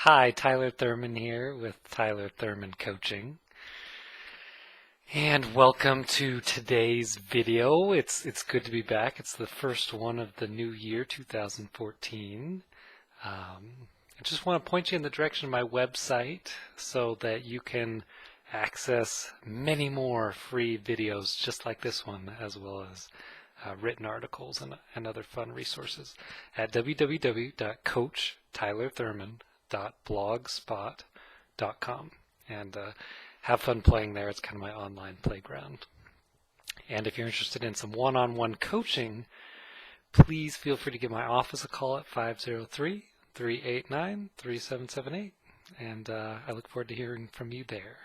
Hi, Tyler Thurman here with Tyler Thurman Coaching. And welcome to today's video. It's good to be back. It's the first one of the new year, 2014. I just want to point you in the direction of my website so that you can access many more free videos just like this one, as well as written articles and other fun resources at www.coachtylerthurman.blogspot.com, and have fun playing there. It's kind of my online playground. And if you're interested in some one-on-one coaching, please feel free to give my office a call at 503-389-3778, and I look forward to hearing from you there.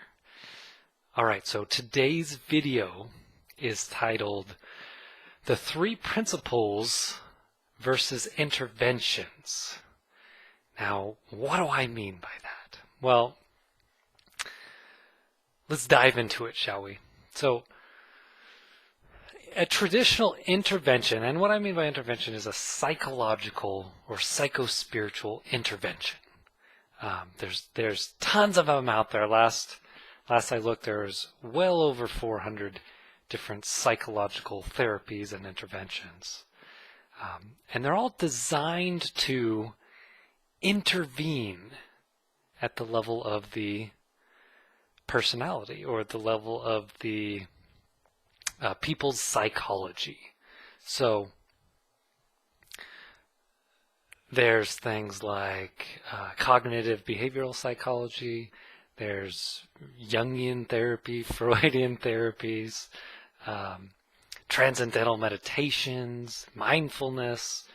All right, so today's video is titled The Three Principles versus Interventions. Now, what do I mean by that? Well, let's dive into it, shall we? So, a traditional intervention, and what I mean by intervention is a psychological or psycho-spiritual intervention. There's tons of them out there. Last I looked, there's well over 400 different psychological therapies and interventions. And they're all designed to intervene at the level of the personality or at the level of the people's psychology. So there's things like cognitive behavioral psychology, there's Jungian therapy, Freudian therapies, transcendental meditations, mindfulness,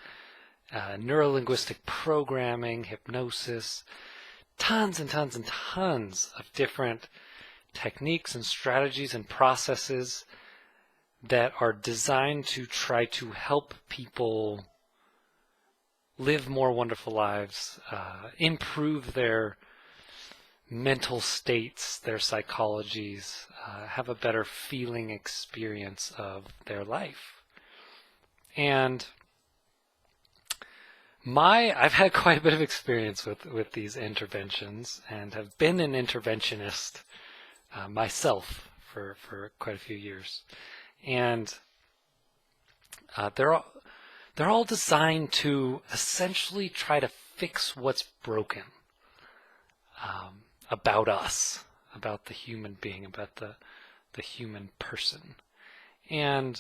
neurolinguistic programming, hypnosis, tons and tons and tons of different techniques and strategies and processes that are designed to try to help people live more wonderful lives, improve their mental states, their psychologies, have a better feeling experience of their life. And I've had quite a bit of experience with these interventions and have been an interventionist myself for quite a few years. And they're all designed to essentially try to fix what's broken about us, about the human being, about the human person. And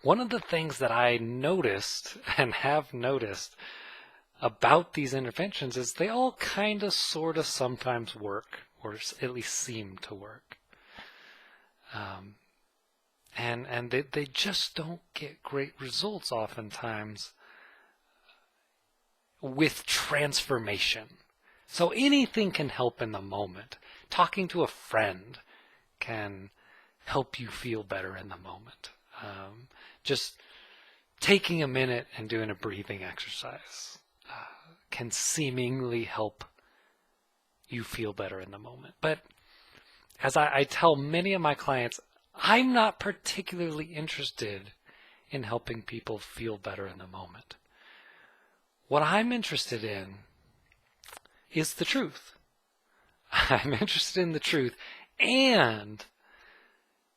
one of the things that I noticed and have noticed about these interventions is they all kind of sort of sometimes work, or at least seem to work. And they just don't get great results oftentimes with transformation. So anything can help in the moment. Talking to a friend can help you feel better in the moment. Just taking a minute and doing a breathing exercise can seemingly help you feel better in the moment. But as I tell many of my clients, I'm not particularly interested in helping people feel better in the moment. What I'm interested in is the truth. I'm interested in the truth and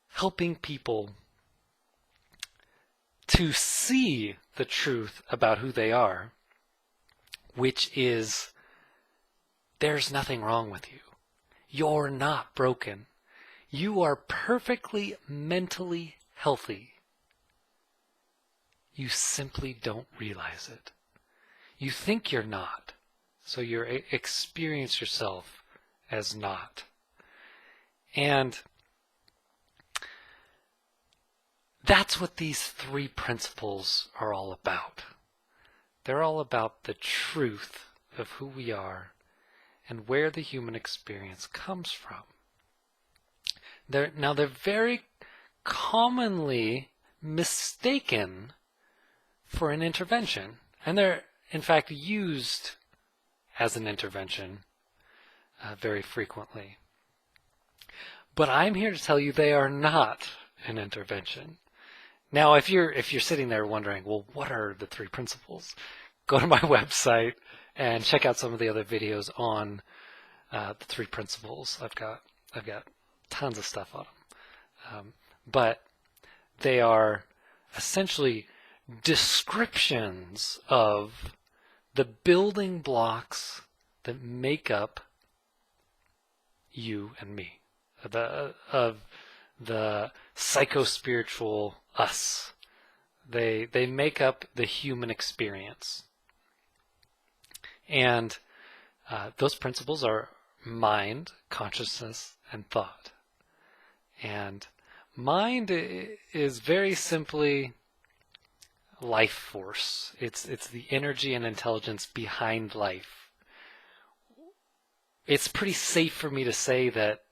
helping people to see the truth about who they are, which is there's nothing wrong with you. You're not broken. You are perfectly mentally healthy. You simply don't realize it. You think you're not, so you experience yourself as not. And that's what these three principles are all about. They're all about the truth of who we are and where the human experience comes from. They're very commonly mistaken for an intervention, and they're in fact used as an intervention very frequently. But I'm here to tell you they are not an intervention. Now, if you're sitting there wondering, well, what are the three principles? Go to my website and check out some of the other videos on the 3 principles. I've got tons of stuff on them. But they are essentially descriptions of the building blocks that make up you and me, of the psycho-spiritual us. They make up the human experience. And those principles are mind, consciousness, and thought. And mind is very simply life force. It's the energy and intelligence behind life. It's pretty safe for me to say that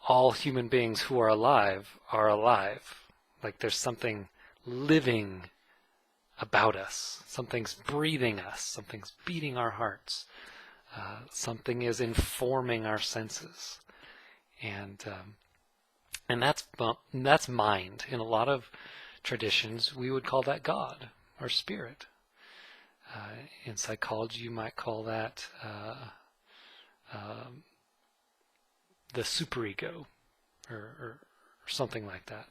all human beings who are alive are alive. Like there's something living about us. Something's breathing us. Something's beating our hearts. Something is informing our senses. And that's mind. In a lot of traditions, we would call that God or spirit. In psychology, you might call that the superego, or something like that.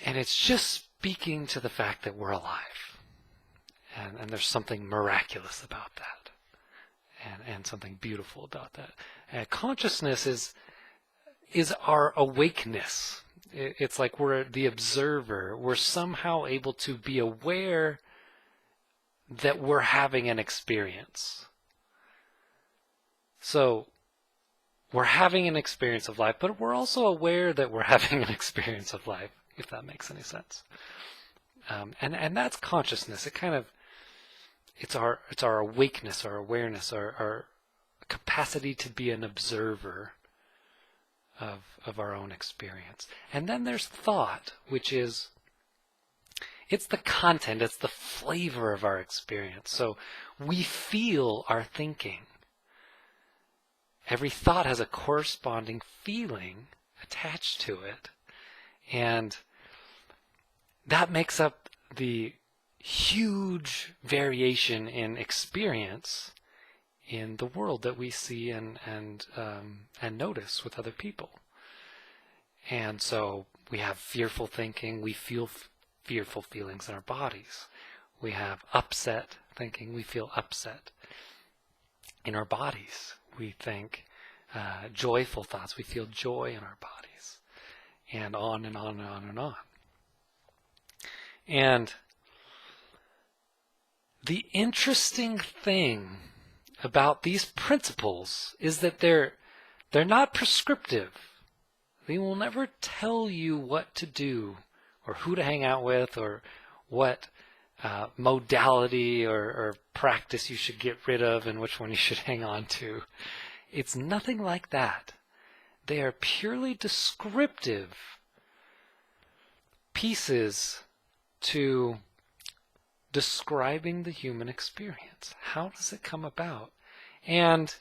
And it's just speaking to the fact that we're alive. And there's something miraculous about that. And something beautiful about that. And consciousness is our awakeness. It's like we're the observer. We're somehow able to be aware that we're having an experience. So we're having an experience of life, but we're also aware that we're having an experience of life, if that makes any sense. And that's consciousness. It's our awakeness, our awareness, our capacity to be an observer of our own experience. And then there's thought, which is, it's the content, it's the flavor of our experience. So we feel our thinking. Every thought has a corresponding feeling attached to it. And that makes up the huge variation in experience in the world that we see and notice with other people. And so we have fearful thinking, we feel fearful feelings in our bodies. We have upset thinking, we feel upset in our bodies. We think joyful thoughts, we feel joy in our bodies. And on and on and on and on. And the interesting thing about these principles is that they're not prescriptive. They will never tell you what to do or who to hang out with or what modality or practice you should get rid of and which one you should hang on to. It's nothing like that. They are purely descriptive pieces to describing the human experience. How does it come about? And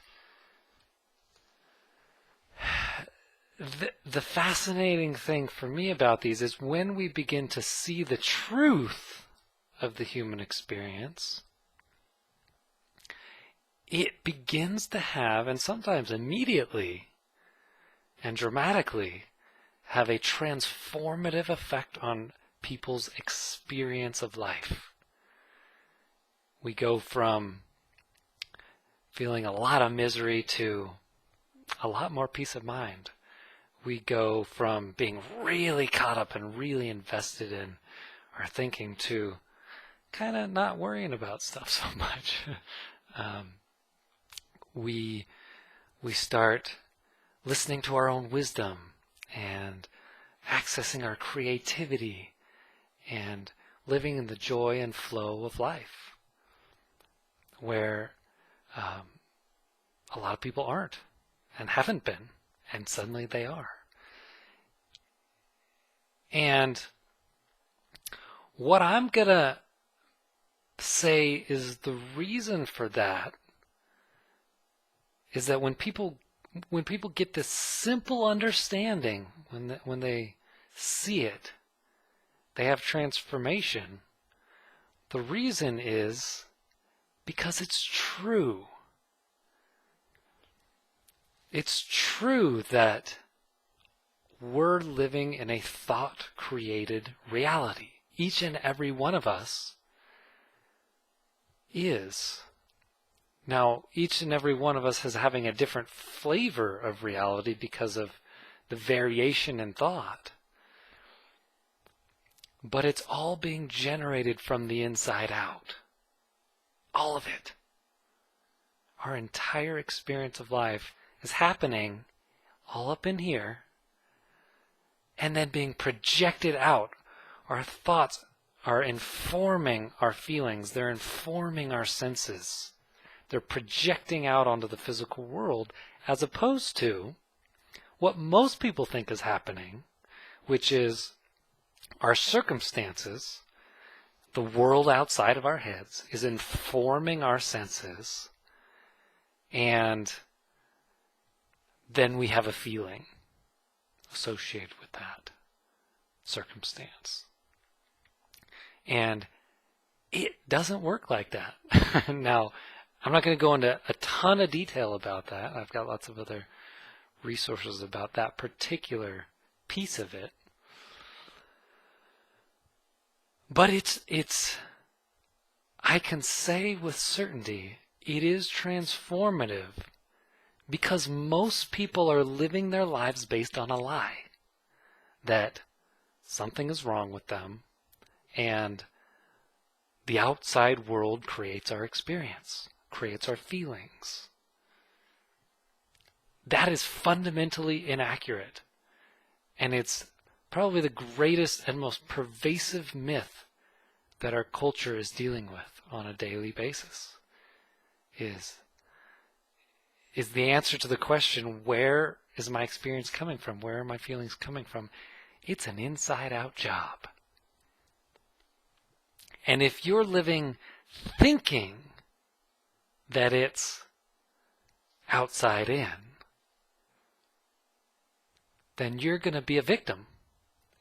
the fascinating thing for me about these is when we begin to see the truth of the human experience, it begins to have, and sometimes immediately and dramatically, have a transformative effect on people's experience of life. We go from feeling a lot of misery to a lot more peace of mind. We go from being really caught up and really invested in our thinking to kind of not worrying about stuff so much. We start listening to our own wisdom and accessing our creativity and living in the joy and flow of life, where a lot of people aren't and haven't been, and suddenly they are. And what I'm going to say is the reason for that is that when people get this simple understanding, when they see it, they have transformation. The reason is Because it's true. It's true that we're living in a thought-created reality. Each and every one of us is. Now, each and every one of us is having a different flavor of reality because of the variation in thought. But it's all being generated from the inside out. All of it. Our entire experience of life is happening all up in here and then being projected out. Our thoughts are informing our feelings. They're informing our senses. They're projecting out onto the physical world as opposed to what most people think is happening, which is our circumstances, the world outside of our heads, is informing our senses, and then we have a feeling associated with that circumstance. And it doesn't work like that. Now, I'm not going to go into a ton of detail about that. I've got lots of other resources about that particular piece of it. But it's I can say with certainty, it is transformative because most people are living their lives based on a lie that something is wrong with them and the outside world creates our experience, creates our feelings. That is fundamentally inaccurate, and it's probably the greatest and most pervasive myth that our culture is dealing with on a daily basis is the answer to the question, where is my experience coming from? Where are my feelings coming from? It's an inside-out job. And if you're living thinking that it's outside in, then you're going to be a victim.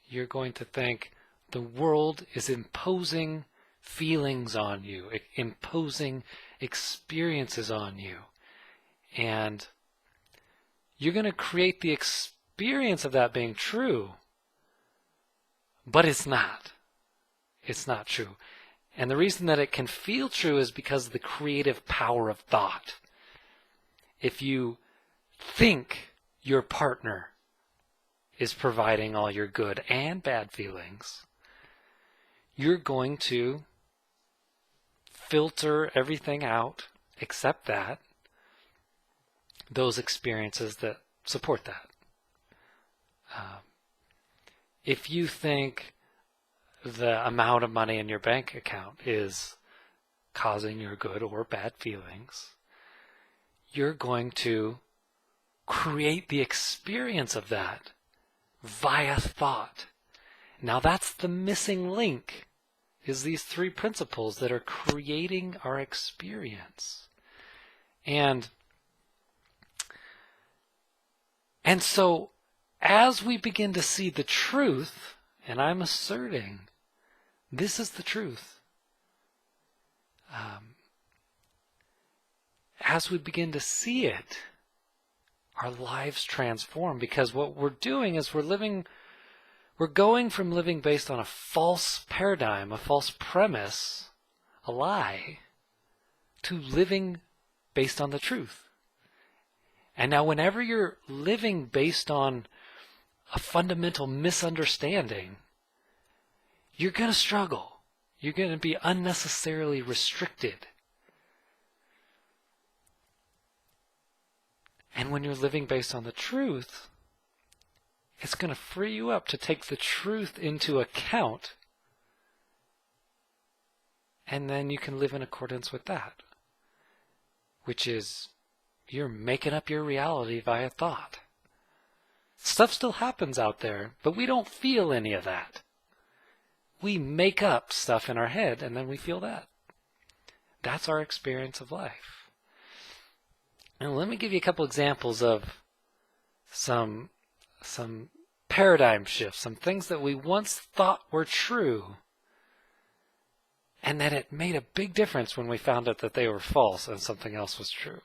You're going to think the world is imposing feelings on you, imposing experiences on you. And you're going to create the experience of that being true, but it's not. It's not true. And the reason that it can feel true is because of the creative power of thought. If you think your partner is providing all your good and bad feelings, you're going to filter everything out except that, those experiences that support that. If you think the amount of money in your bank account is causing your good or bad feelings, you're going to create the experience of that via thought. Now that's the missing link, is these three principles that are creating our experience. And so as we begin to see the truth, and I'm asserting this is the truth, as we begin to see it, our lives transform, because what we're doing is we're going from living based on a false paradigm, a false premise, a lie, to living based on the truth. And now whenever you're living based on a fundamental misunderstanding, you're going to struggle. You're going to be unnecessarily restricted. And when you're living based on the truth, it's going to free you up to take the truth into account, and then you can live in accordance with that, which is you're making up your reality via thought. Stuff still happens out there, but we don't feel any of that. We make up stuff in our head, and then we feel that. That's our experience of life. And let me give you a couple examples of some paradigm shifts, some things that we once thought were true, and that it made a big difference when we found out that they were false and something else was true.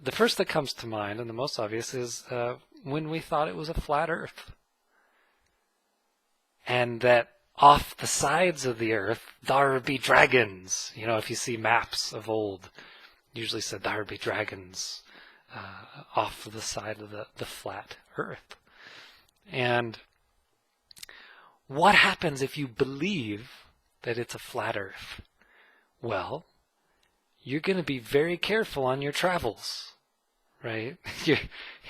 The first that comes to mind, and the most obvious, is when we thought it was a flat Earth. And that off the sides of the Earth, there be dragons. You know, if you see maps of old, usually said there be dragons off the side of the flat Earth. And what happens if you believe that it's a flat Earth? Well, you're going to be very careful on your travels, right?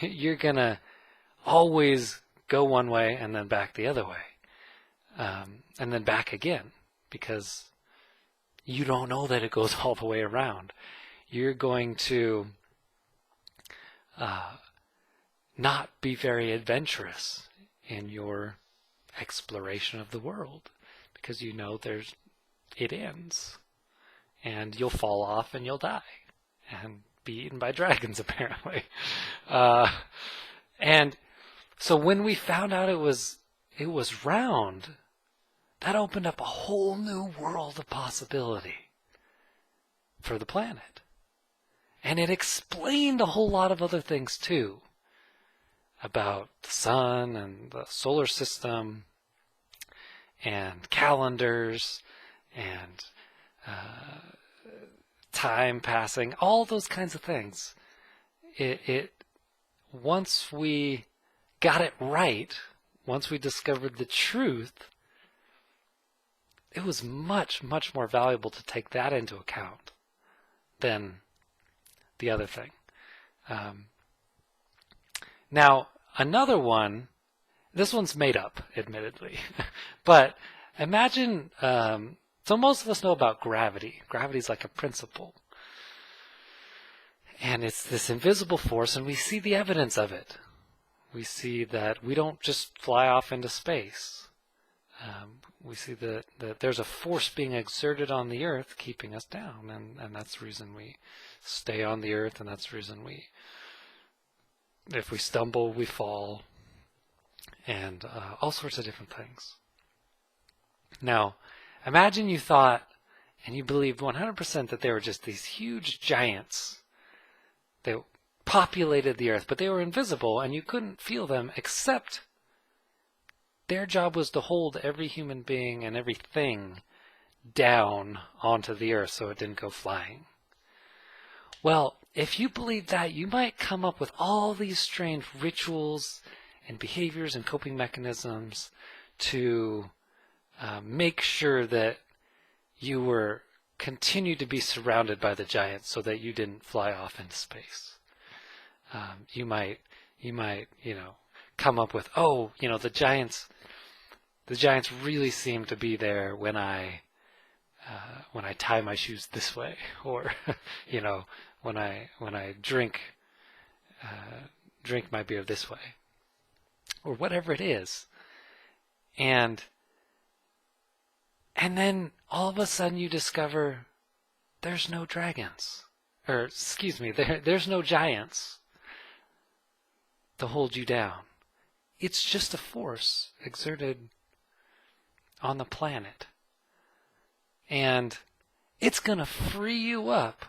You're going to always go one way and then back the other way. And then back again, because you don't know that it goes all the way around. You're going to not be very adventurous in your exploration of the world, because you know it ends, and you'll fall off and you'll die and be eaten by dragons, apparently. And so when we found out it was round, that opened up a whole new world of possibility for the planet. And it explained a whole lot of other things too, about the sun and the solar system and calendars and time passing, all those kinds of things. Once we got it right, once we discovered the truth, it was much, much more valuable to take that into account than the other thing. Now, another one, this one's made up, admittedly, but imagine, so most of us know about gravity. Gravity is like a principle. And it's this invisible force, and we see the evidence of it. We see that we don't just fly off into space. We see that there's a force being exerted on the Earth keeping us down, and that's the reason we stay on the Earth, and that's the reason if we stumble, we fall, and all sorts of different things. Now, imagine you thought, and you believed 100% that they were just these huge giants that populated the Earth, but they were invisible, and you couldn't feel them, except their job was to hold every human being and everything down onto the Earth so it didn't go flying. Well, if you believe that, you might come up with all these strange rituals and behaviors and coping mechanisms to make sure that you were continued to be surrounded by the giants so that you didn't fly off into space. You might, come up with, the giants really seem to be there when I tie my shoes this way, or when I drink my beer this way, or whatever it is, and then all of a sudden you discover there's no dragons, or excuse me, there's no giants to hold you down. It's just a force exerted on the planet. And it's going to free you up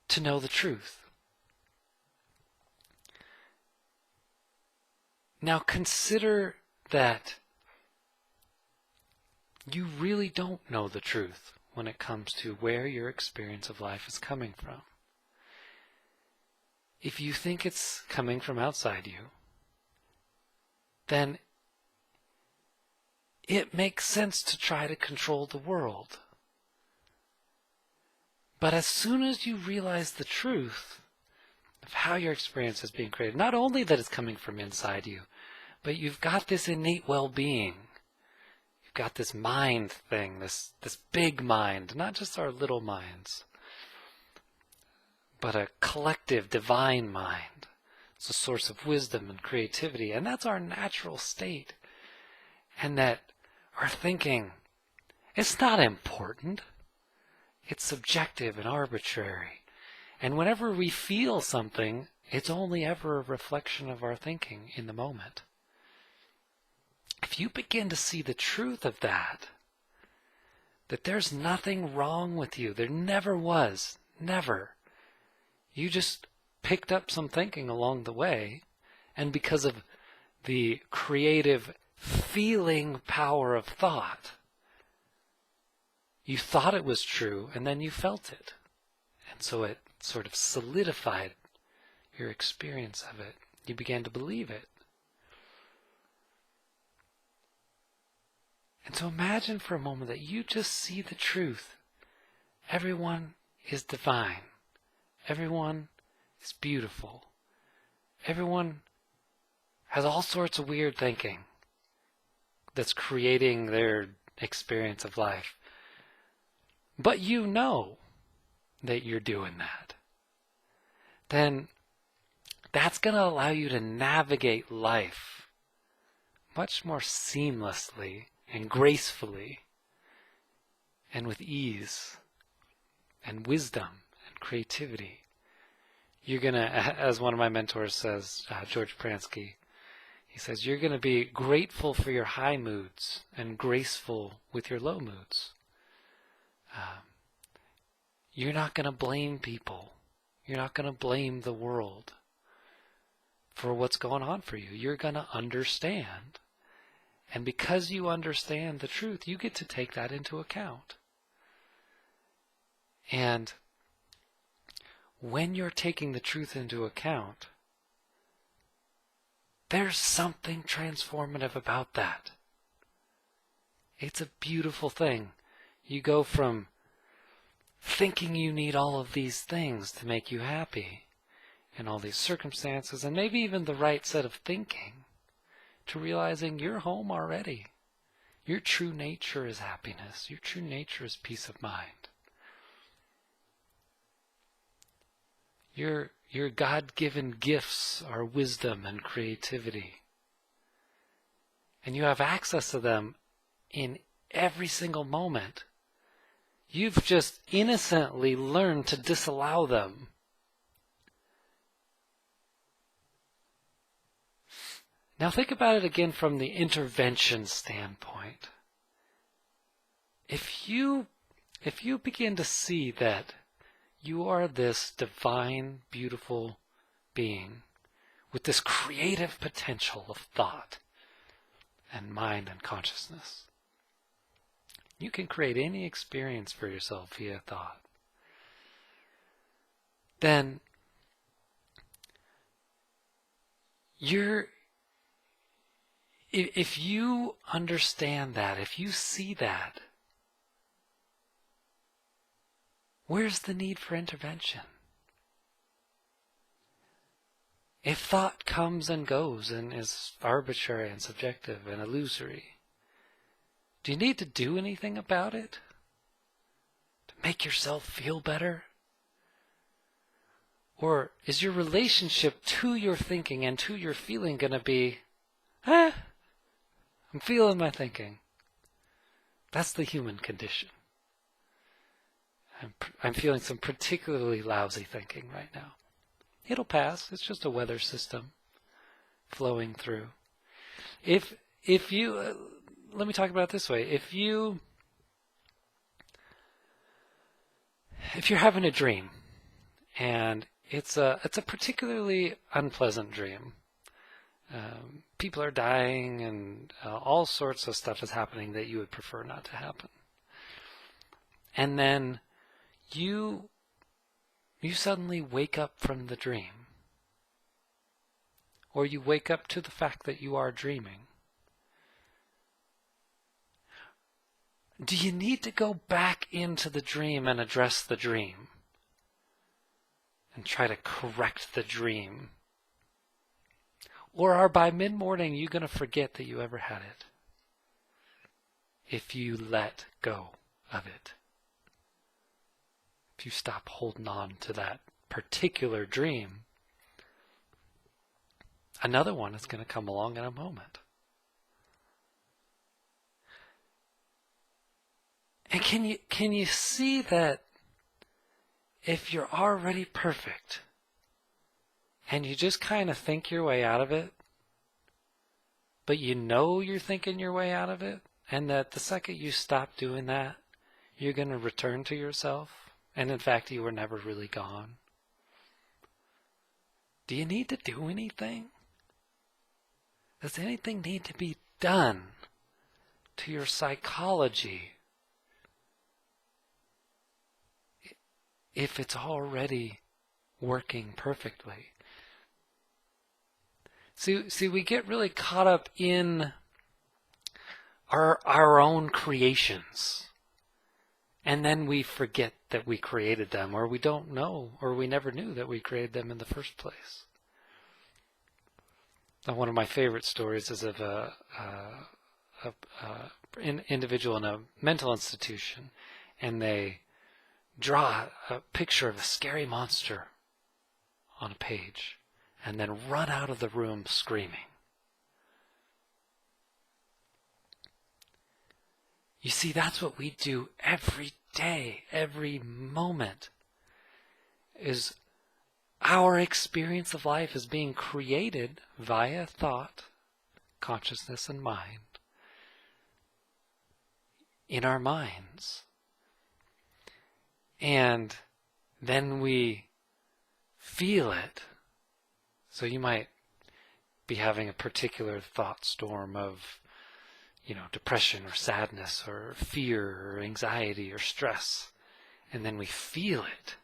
to know the truth. Now consider that you really don't know the truth when it comes to where your experience of life is coming from. If you think it's coming from outside you, then it makes sense to try to control the world. But as soon as you realize the truth of how your experience is being created, not only that it's coming from inside you, but you've got this innate well-being. You've got this mind thing, this big mind, not just our little minds, but a collective divine mind. It's a source of wisdom and creativity, and that's our natural state. And that our thinking, it's not important. It's subjective and arbitrary. And whenever we feel something, it's only ever a reflection of our thinking in the moment. if you begin to see the truth of that there's nothing wrong with you, there never was, never. You just picked up some thinking along the way, and because of the creative feeling power of thought, you thought it was true, and then you felt it. And so it sort of solidified your experience of it. You began to believe it. And so imagine for a moment that you just see the truth. Everyone is divine. Everyone is beautiful. Everyone has all sorts of weird thinking that's creating their experience of life. But you know that you're doing that. Then that's going to allow you to navigate life much more seamlessly and gracefully and with ease and wisdom and creativity. You're going to, as one of my mentors says, George Pransky, he says, you're going to be grateful for your high moods and graceful with your low moods. You're not going to blame people. You're not going to blame the world for what's going on for you. You're going to understand. And because you understand the truth, you get to take that into account. And when you're taking the truth into account, there's something transformative about that. It's a beautiful thing. You go from thinking you need all of these things to make you happy, and all these circumstances, and maybe even the right set of thinking, to realizing you're home already. Your true nature is happiness. Your true nature is peace of mind. Your God-given gifts are wisdom and creativity. And you have access to them in every single moment. You've just innocently learned to disallow them. Now think about it again from the intervention standpoint. If you begin to see that you are this divine, beautiful being with this creative potential of thought and mind and consciousness, you can create any experience for yourself via thought. Then if you understand that, if you see that, where's the need for intervention? If thought comes and goes and is arbitrary and subjective and illusory, do you need to do anything about it? To make yourself feel better? Or is your relationship to your thinking and to your feeling going to be, I'm feeling my thinking. That's the human condition. I'm feeling some particularly lousy thinking right now. It'll pass. It's just a weather system flowing through. If you, let me talk about it this way. If you're having a dream, and it's a particularly unpleasant dream. People are dying, and all sorts of stuff is happening that you would prefer not to happen. And then you suddenly wake up from the dream. Or you wake up to the fact that you are dreaming. Do you need to go back into the dream and address the dream? And try to correct the dream? Or are by mid-morning you going to forget that you ever had it? If you let go of it. If you stop holding on to that particular dream, another one is going to come along in a moment. And can you see that if you're already perfect and you just kind of think your way out of it, but you know you're thinking your way out of it, and that the second you stop doing that, you're going to return to yourself, and in fact you were never really gone. Do you need to do anything? Does anything need to be done to your psychology if it's already working perfectly? See, we get really caught up in our own creations, and then we forget that we created them, or we don't know, or we never knew that we created them in the first place. Now, one of my favorite stories is of an individual in a mental institution, and they draw a picture of a scary monster on a page, and then run out of the room screaming. You see, that's what we do every day, every moment, is our experience of life is being created via thought, consciousness, and mind in our minds. And then we feel it. So you might be having a particular thought storm of, depression or sadness or fear or anxiety or stress. And then we feel it.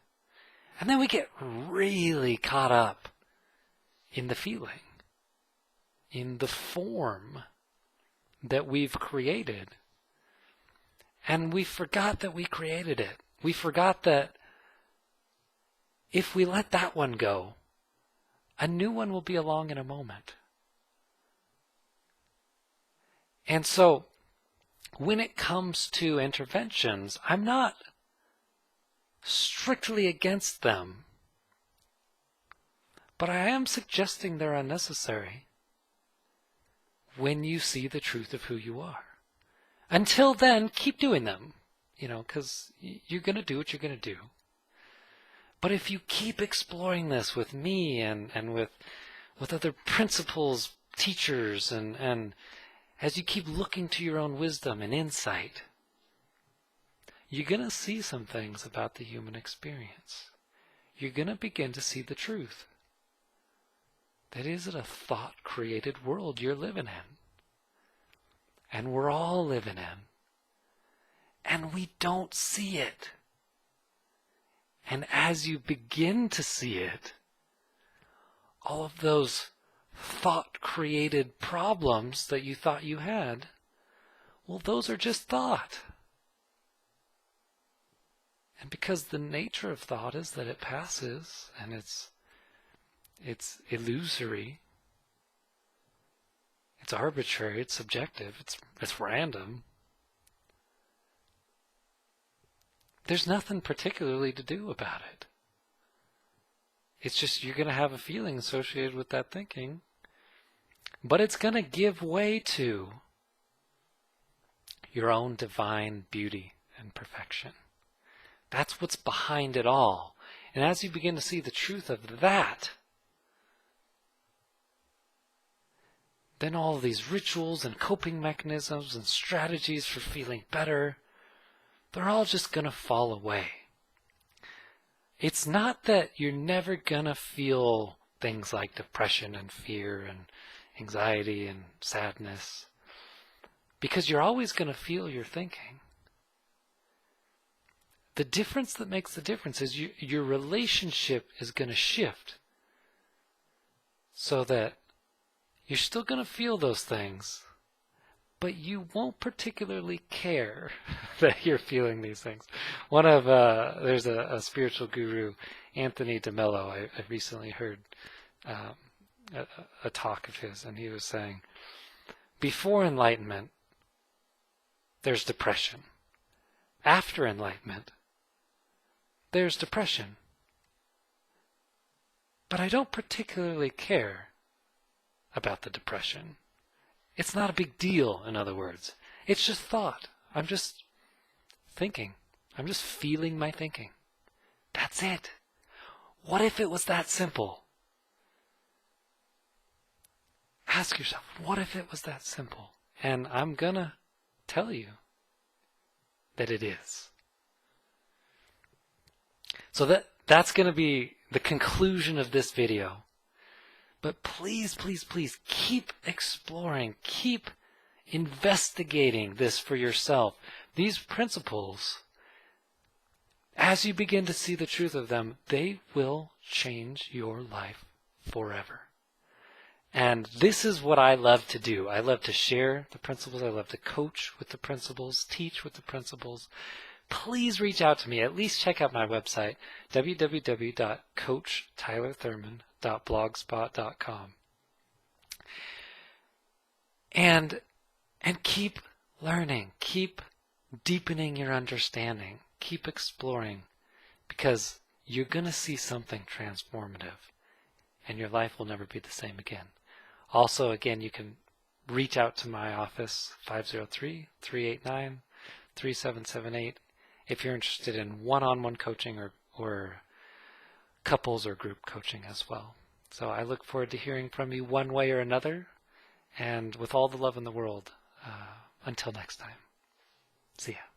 And then we get really caught up in the feeling, in the form that we've created. And we forgot that we created it. We forgot that if we let that one go, a new one will be along in a moment. And so, when it comes to interventions, I'm not strictly against them, but I am suggesting they're unnecessary when you see the truth of who you are. Until then, keep doing them, because you're going to do what you're going to do. But if you keep exploring this with me and with other principals, teachers, and as you keep looking to your own wisdom and insight, you're going to see some things about the human experience. You're going to begin to see the truth. That is a thought-created world you're living in. And we're all living in. And we don't see it. And as you begin to see it, all of those thought-created problems that you thought you had, well, those are just thought. And because the nature of thought is that it passes, and it's illusory, it's arbitrary, it's subjective, it's random. There's nothing particularly to do about it. It's just you're going to have a feeling associated with that thinking, but it's going to give way to your own divine beauty and perfection. That's what's behind it all. And as you begin to see the truth of that, then all of these rituals and coping mechanisms and strategies for feeling better, they're all just going to fall away. It's not that you're never going to feel things like depression and fear and anxiety and sadness, because you're always going to feel your thinking. The difference that makes the difference is your relationship is going to shift so that you're still going to feel those things, but you won't particularly care that you're feeling these things. There's a spiritual guru, Anthony DeMello. I recently heard a talk of his, and he was saying, before enlightenment, there's depression. After enlightenment, there's depression. But I don't particularly care about the depression. It's not a big deal, in other words. It's just thought. I'm just thinking. I'm just feeling my thinking. That's it. What if it was that simple? ask yourself, what if it was that simple? And I'm going to tell you that it is. So that's going to be the conclusion of this video. But please, please, please keep exploring, keep investigating this for yourself. These principles, as you begin to see the truth of them, they will change your life forever. And this is what I love to do. I love to share the principles. I love to coach with the principles, teach with the principles. Please reach out to me. At least check out my website, www.coachtylerthurman.blogspot.com. And keep learning. Keep deepening your understanding. Keep exploring, because you're going to see something transformative, and your life will never be the same again. Also, again, you can reach out to my office, 503-389-3778, if you're interested in one-on-one coaching or couples or group coaching as well. So I look forward to hearing from you one way or another, and with all the love in the world, until next time. See ya.